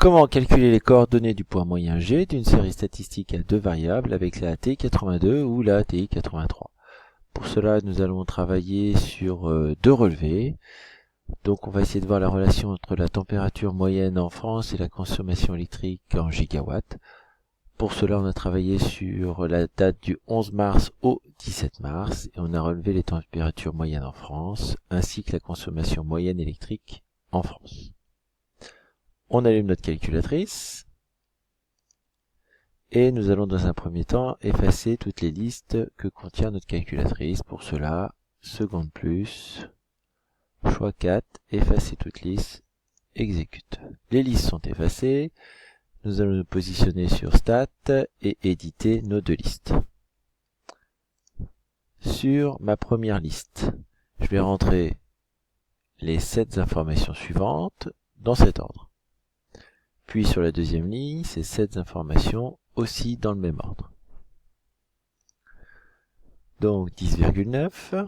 Comment calculer les coordonnées du point moyen G d'une série statistique à deux variables avec la ATI 82 ou la ATI 83? Pour cela, nous allons travailler sur deux relevés. Donc on va essayer de voir la relation entre la température moyenne en France et la consommation électrique en gigawatts. Pour cela, on a travaillé sur la date du 11 mars au 17 mars et on a relevé les températures moyennes en France ainsi que la consommation moyenne électrique en France. On allume notre calculatrice et nous allons dans un premier temps effacer toutes les listes que contient notre calculatrice. Pour cela, seconde plus, choix 4, effacer toute liste, exécute. Les listes sont effacées. Nous allons nous positionner sur Stat et éditer nos deux listes. Sur ma première liste, je vais rentrer les 7 informations suivantes dans cet ordre. Puis sur la deuxième ligne, ces 7 informations aussi dans le même ordre. Donc 10,9,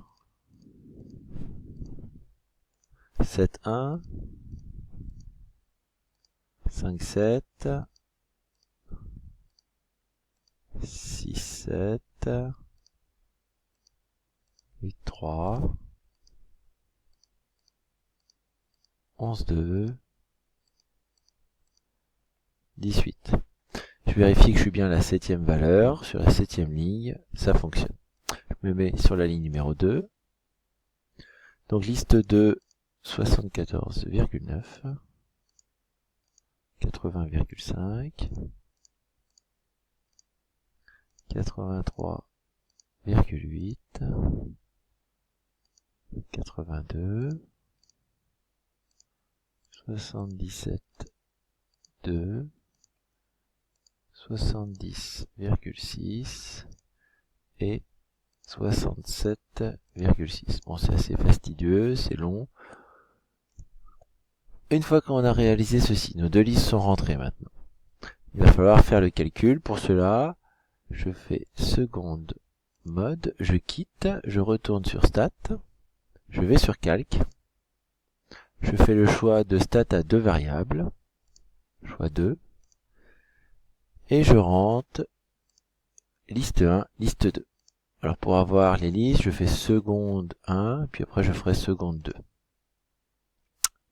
7,1, 5,7, 6,7, 8,3, 11,2, 18. Je vérifie que je suis bien à la 7e valeur. Sur la 7e ligne, ça fonctionne. Je me mets sur la ligne numéro 2. Donc liste 2, 74,9, 80,5, 83,8, 82, 77,2, 70,6 et 67,6. Bon, c'est assez fastidieux, c'est long. Une fois qu'on a réalisé ceci, nos deux listes sont rentrées maintenant. Il va falloir faire le calcul. Pour cela, je fais seconde mode, je quitte, je retourne sur Stat, je vais sur Calc, je fais le choix de Stat à deux variables, choix 2, et je rentre liste 1, liste 2. Alors pour avoir les listes, je fais seconde 1, puis après je ferai seconde 2.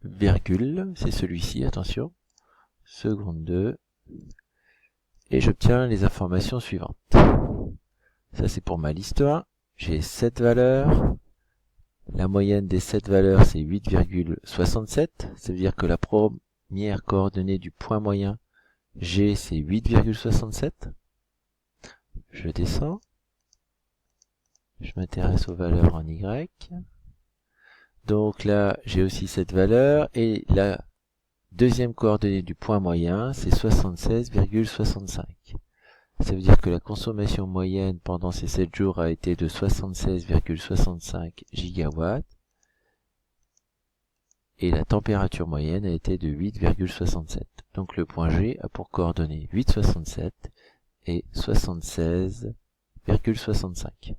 Virgule, c'est celui-ci, attention, seconde 2, et j'obtiens les informations suivantes. Ça c'est pour ma liste 1, j'ai 7 valeurs, la moyenne des 7 valeurs c'est 8,67, ça veut dire que la première coordonnée du point moyen G c'est 8,67. Je descends, je m'intéresse aux valeurs en Y. Donc là, j'ai aussi cette valeur et la deuxième coordonnée du point moyen, c'est 76,65. Ça veut dire que la consommation moyenne pendant ces 7 jours a été de 76,65 gigawatts et la température moyenne a été de 8,67. Donc le point G a pour coordonnées 8,67 et 76,65.